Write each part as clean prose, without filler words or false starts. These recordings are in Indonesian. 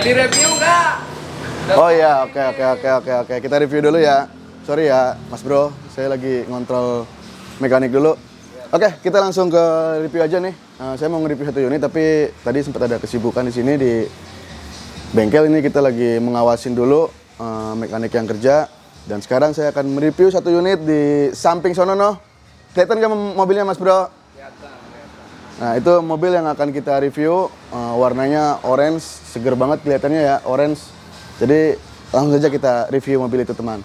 direview nggak? Oh iya, oke. Kita review dulu ya. Sorry ya, Mas Bro. Saya lagi ngontrol mekanik dulu. Oke, kita langsung ke review aja nih. Saya mau nge-review satu unit, tapi tadi sempat ada kesibukan di sini di bengkel ini. Kita lagi mengawasin dulu mekanik yang kerja. Dan sekarang saya akan mereview satu unit di samping sono, no. Kelihatan nggak mobilnya, Mas Bro? Nah, itu mobil yang akan kita review. Warnanya orange, seger banget kelihatannya ya, orange. Jadi langsung saja kita review mobil itu, teman.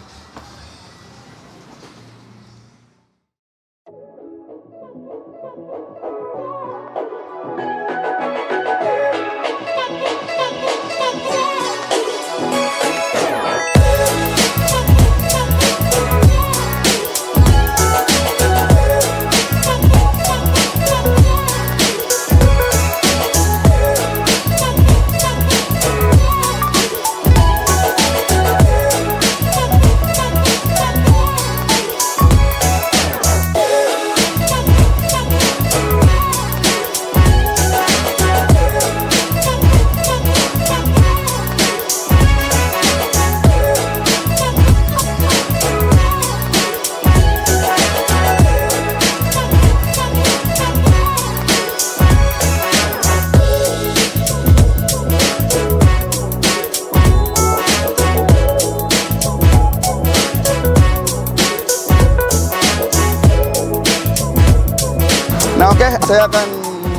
Nah oke, saya akan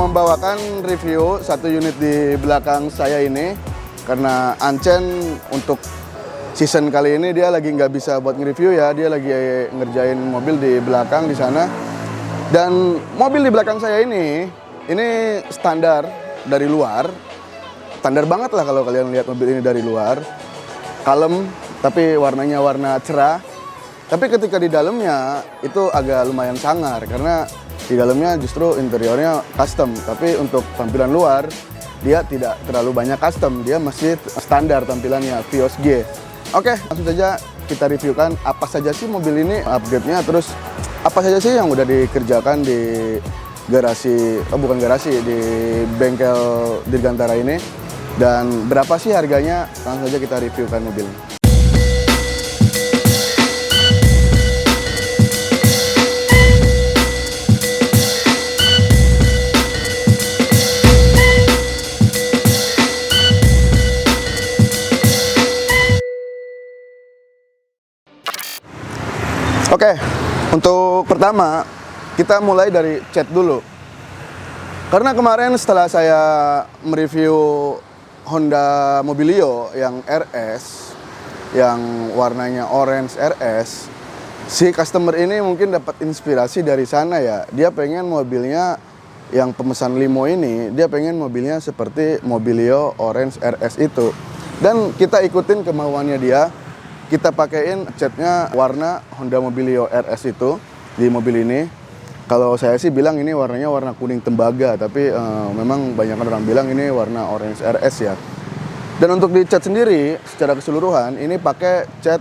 membawakan review satu unit di belakang saya ini. Karena Ancen untuk season kali ini dia lagi nggak bisa buat nge-review ya. Dia lagi ngerjain mobil di belakang di sana. Dan mobil di belakang saya ini standar dari luar. Standar banget lah kalau kalian lihat mobil ini dari luar. Kalem, tapi warnanya warna cerah. Tapi ketika di dalamnya itu agak lumayan sangar karena di dalamnya justru interiornya custom, tapi untuk tampilan luar dia tidak terlalu banyak custom, dia masih standar tampilannya Vios G. Oke, langsung saja kita reviewkan apa saja sih mobil ini, upgrade-nya, terus apa saja sih yang udah dikerjakan di garasi, bukan garasi, di bengkel Dirgantara ini, dan berapa sih harganya. Langsung saja kita reviewkan mobilnya. Oke, untuk pertama kita mulai dari cat dulu. Karena kemarin setelah saya mereview Honda Mobilio yang RS, yang warnanya orange RS, si customer ini mungkin dapat inspirasi dari sana ya. Dia pengen mobilnya yang pemesan limo ini, dia pengen mobilnya seperti Mobilio orange RS itu. Dan kita ikutin kemauannya dia. Kita pakaiin catnya warna Honda Mobilio RS itu di mobil ini. Kalau saya sih bilang ini warnanya warna kuning tembaga, tapi memang banyak orang bilang ini warna orange RS ya. Dan untuk di cat sendiri secara keseluruhan ini pakai cat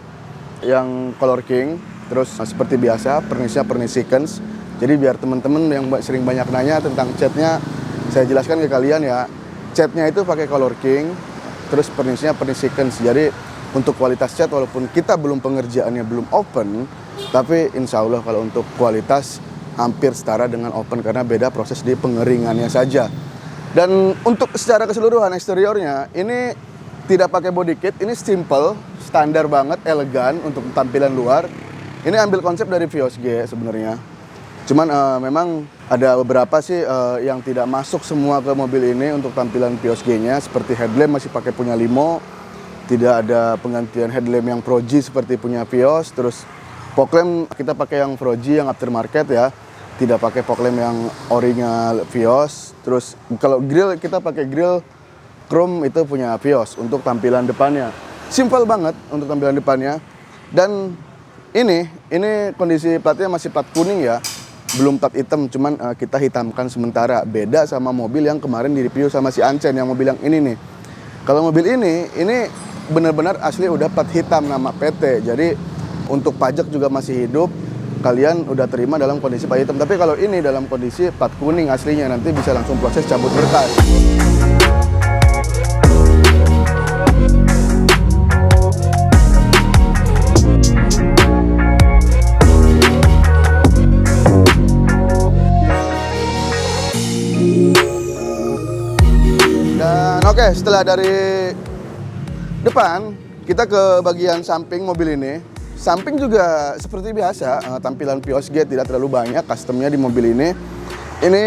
yang Color King, terus seperti biasa pernisnya pernis sequence. Jadi biar teman-teman yang sering banyak nanya tentang catnya, saya jelaskan ke kalian ya. Catnya itu pakai Color King, terus pernisnya pernis sequence. Jadi untuk kualitas cat walaupun kita belum pengerjaannya belum open, tapi insya Allah kalau untuk kualitas hampir setara dengan open karena beda proses di pengeringannya saja. Dan untuk secara keseluruhan eksteriornya ini tidak pakai body kit, ini simple, standar banget, elegan untuk tampilan luar. Ini ambil konsep dari Vios G sebenarnya. Cuman memang ada beberapa sih yang tidak masuk semua ke mobil ini untuk tampilan Vios G-nya, seperti headlamp masih pakai punya Limo. Tidak ada penggantian headlamp yang Pro G seperti punya Vios. Terus fog lamp kita pakai yang Pro G yang aftermarket ya. Tidak pakai fog lamp yang original Vios. Terus kalau grill kita pakai grill chrome itu punya Vios untuk tampilan depannya. Simple banget untuk tampilan depannya. Dan ini kondisi platnya masih plat kuning ya. Belum plat hitam, cuman kita hitamkan sementara. Beda sama mobil yang kemarin di review sama si Ancen yang mobil yang ini nih. Kalau mobil ini benar-benar asli udah plat hitam nama PT. Jadi untuk pajak juga masih hidup. Kalian udah terima dalam kondisi plat hitam. Tapi kalau ini dalam kondisi plat kuning aslinya, nanti bisa langsung proses cabut berkas. Oke, setelah dari depan, kita ke bagian samping mobil ini. Samping juga seperti biasa, tampilan Vios G tidak terlalu banyak customnya di mobil ini. Ini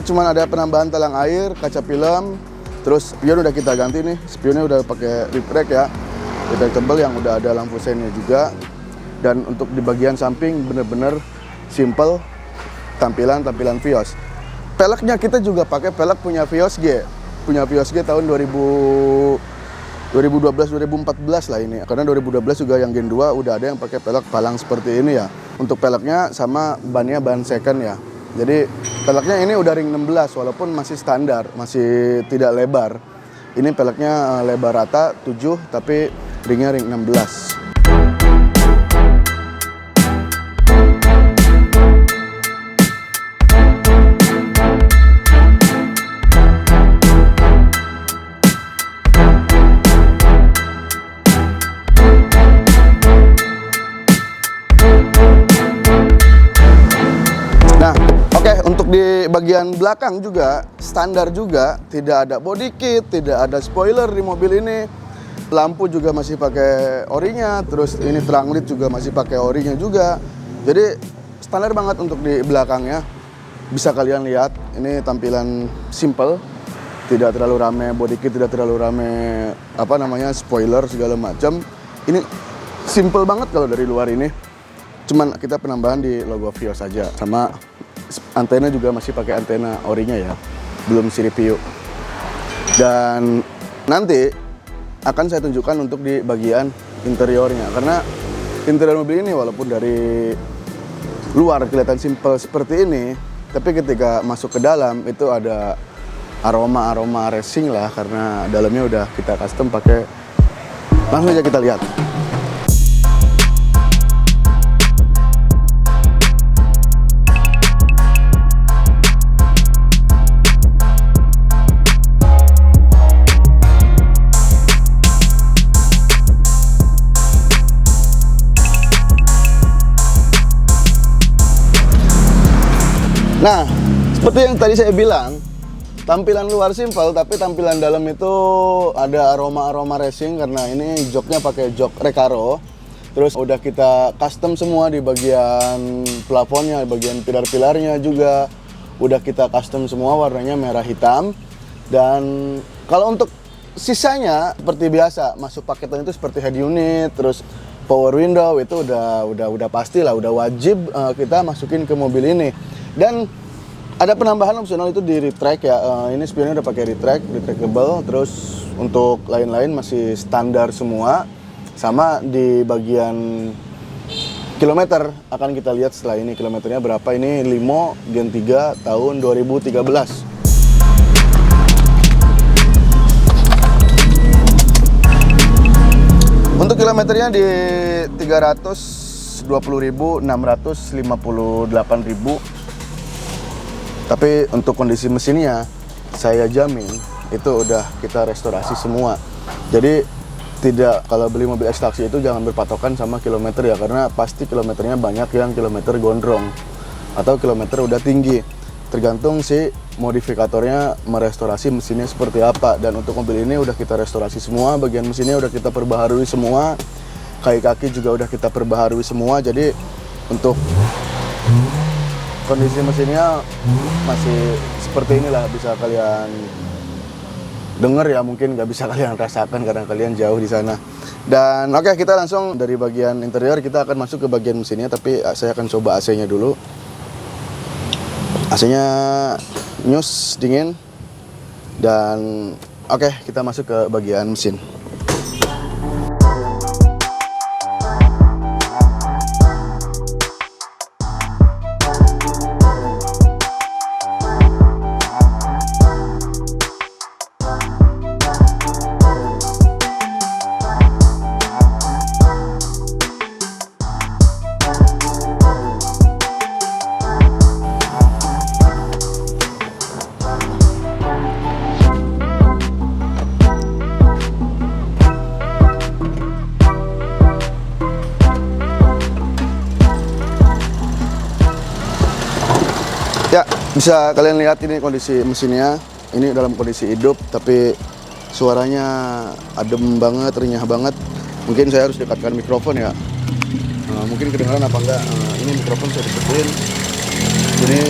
cuma ada penambahan talang air, kaca film, terus spion udah kita ganti nih. Spionnya udah pakai retract ya, retractable yang udah ada lampu sennya juga. Dan untuk di bagian samping bener-bener simple tampilan Vios. Peleknya kita juga pakai pelek punya Vios G. Punya Vios G tahun 2012-2014 lah ini. Karena 2012 juga yang Gen 2 udah ada yang pakai pelek palang seperti ini ya. Untuk peleknya sama bannya ban second ya. Jadi peleknya ini udah ring 16 walaupun masih standar, masih tidak lebar. Ini peleknya lebar rata 7 tapi ringnya ring 16. Untuk di bagian belakang juga standar juga, tidak ada body kit, tidak ada spoiler di mobil ini. Lampu juga masih pakai orinya, terus ini terang led juga masih pakai orinya juga. Jadi standar banget untuk di belakangnya. Bisa kalian lihat, ini tampilan simple, tidak terlalu rame body kit, tidak terlalu rame spoiler segala macam. Ini simple banget kalau dari luar ini. Cuman kita penambahan di logo Vios saja, sama antena juga masih pakai antena orinya ya, belum CPU. Dan nanti akan saya tunjukkan untuk di bagian interiornya, karena interior mobil ini walaupun dari luar kelihatan simple seperti ini, tapi ketika masuk ke dalam itu ada aroma racing lah, karena dalamnya udah kita custom pakai. Langsung aja kita lihat. Nah, seperti yang tadi saya bilang, tampilan luar simpel, tapi tampilan dalam itu ada aroma racing karena ini joknya pakai jok Recaro. Terus udah kita custom semua di bagian plafonnya, bagian pilar-pilarnya juga udah kita custom semua, warnanya merah hitam. Dan kalau untuk sisanya seperti biasa, masuk paketan itu seperti head unit, terus power window itu udah pasti lah, udah wajib kita masukin ke mobil ini. Dan ada penambahan opsional itu di retract ya. Ini spionnya udah pakai retractable. Terus untuk lain-lain masih standar semua. Sama di bagian kilometer akan kita lihat setelah ini kilometernya berapa. Ini Limo Gen 3 tahun 2013. Untuk kilometernya di 320.000, 658.000. Tapi untuk kondisi mesinnya, saya jamin itu udah kita restorasi semua. Jadi tidak, kalau beli mobil ekstraksi itu jangan berpatokan sama kilometer ya, karena pasti kilometernya banyak yang kilometer gondrong atau kilometer udah tinggi. Tergantung si modifikatornya merestorasi mesinnya seperti apa. Dan untuk mobil ini udah kita restorasi semua, bagian mesinnya udah kita perbaharui semua, kaki-kaki juga udah kita perbaharui semua. Jadi untuk kondisi mesinnya masih seperti inilah, bisa kalian dengar ya, mungkin nggak bisa kalian rasakan karena kalian jauh di sana. Dan oke, kita langsung dari bagian interior kita akan masuk ke bagian mesinnya, tapi saya akan coba AC-nya dulu. AC-nya nyus, dingin. Dan oke, kita masuk ke bagian mesin. Ya, bisa kalian lihat ini kondisi mesinnya. Ini dalam kondisi hidup, tapi suaranya adem banget, renyah banget. Mungkin saya harus dekatkan mikrofon ya. Mungkin kedengaran apa enggak. Ini mikrofon saya deketin. Jadi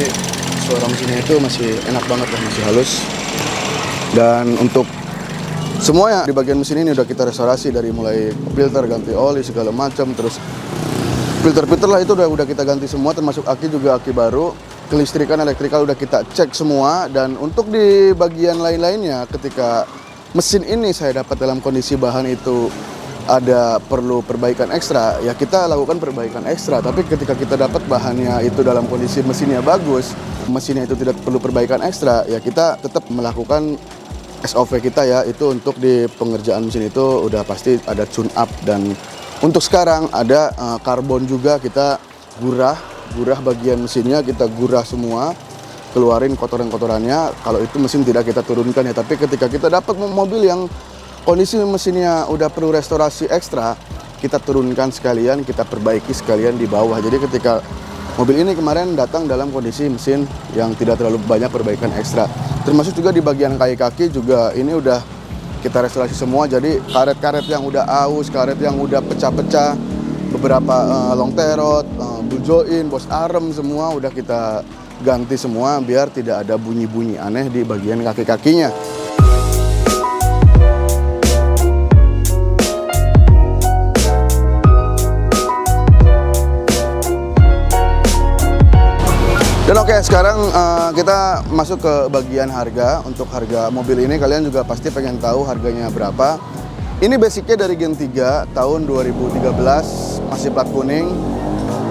suara mesinnya itu masih enak banget ya, masih halus. Dan untuk semuanya di bagian mesin ini udah kita restorasi, dari mulai filter, ganti oli segala macam, terus filter lah itu udah kita ganti semua, termasuk aki juga aki baru. Kelistrikan, elektrikal udah kita cek semua. Dan untuk di bagian lain-lainnya, ketika mesin ini saya dapat dalam kondisi bahan itu ada perlu perbaikan ekstra, ya kita lakukan perbaikan ekstra. Tapi ketika kita dapat bahannya itu dalam kondisi mesinnya bagus, mesinnya itu tidak perlu perbaikan ekstra, ya kita tetap melakukan SOV kita ya. Itu untuk di pengerjaan mesin itu udah pasti ada tune up. Dan untuk sekarang ada karbon juga, kita gurah bagian mesinnya, kita gurah semua, keluarin kotoran-kotorannya. Kalau itu mesin tidak kita turunkan ya. Tapi ketika kita dapat mobil yang kondisi mesinnya udah perlu restorasi ekstra, kita turunkan sekalian, kita perbaiki sekalian di bawah. Jadi ketika mobil ini kemarin datang dalam kondisi mesin yang tidak terlalu banyak perbaikan ekstra. Termasuk juga di bagian kaki juga ini udah kita restorasi semua. Jadi karet-karet yang udah aus, karet yang udah pecah-pecah, beberapa long terot, bujoin, bos arem, semua udah kita ganti semua biar tidak ada bunyi-bunyi aneh di bagian kaki-kakinya. Dan oke, sekarang kita masuk ke bagian harga. Untuk harga mobil ini kalian juga pasti pengen tahu harganya berapa. Ini basicnya dari Gen 3 tahun 2013, masih plat kuning.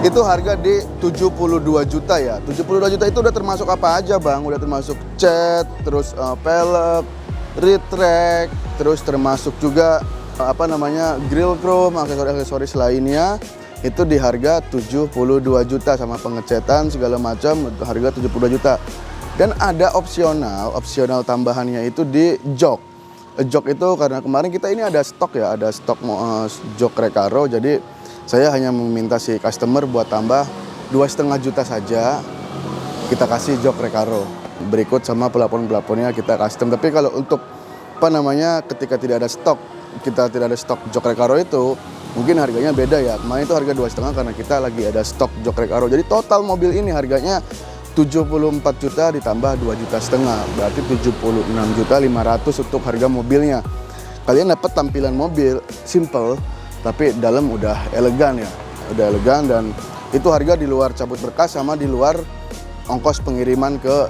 Itu harga di 72 juta ya. 72 juta itu udah termasuk apa aja bang? Udah termasuk cat, terus pelek, retract, terus termasuk juga grill chrome, aksesoris lainnya. Itu di harga 72 juta sama pengecetan segala macam, harga 72 juta. Dan ada opsional tambahannya itu di jok. Jok itu karena kemarin kita ini ada stok ya, ada stok jok Recaro. Jadi saya hanya meminta si customer buat tambah 2,5 juta saja. Kita kasih jok Recaro. Berikut sama pelapon-pelaponnya kita custom. Tapi kalau untuk ketika tidak ada stok, kita tidak ada stok jok Recaro itu, mungkin harganya beda ya. Kemarin itu harga 2,5 karena kita lagi ada stok jok Recaro. Jadi total mobil ini harganya 74 juta ditambah 2,5 juta. Berarti 76 juta 500 untuk harga mobilnya. Kalian dapat tampilan mobil simple tapi dalam udah elegan ya. Udah elegan, dan itu harga di luar cabut berkas sama di luar ongkos pengiriman ke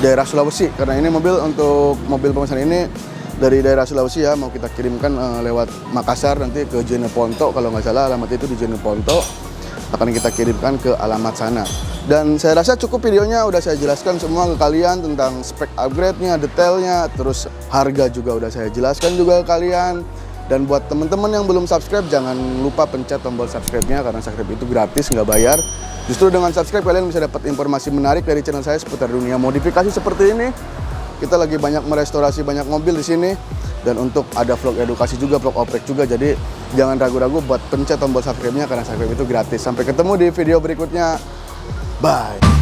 daerah Sulawesi. Karena ini untuk mobil pemesan ini dari daerah Sulawesi ya, mau kita kirimkan lewat Makassar nanti ke Jeneponto, kalau nggak salah alamat itu di Jeneponto, akan kita kirimkan ke alamat sana. Dan saya rasa cukup videonya, udah saya jelaskan semua ke kalian tentang spek upgrade-nya, detailnya, terus harga juga udah saya jelaskan juga ke kalian. Dan buat teman-teman yang belum subscribe, jangan lupa pencet tombol subscribe-nya, karena subscribe itu gratis, nggak bayar. Justru dengan subscribe kalian bisa dapat informasi menarik dari channel saya seputar dunia modifikasi seperti ini. Kita lagi banyak merestorasi banyak mobil di sini, dan untuk ada vlog edukasi juga, vlog oprek juga. Jadi jangan ragu-ragu buat pencet tombol subscribe-nya karena subscribe itu gratis. Sampai ketemu di video berikutnya. Bye.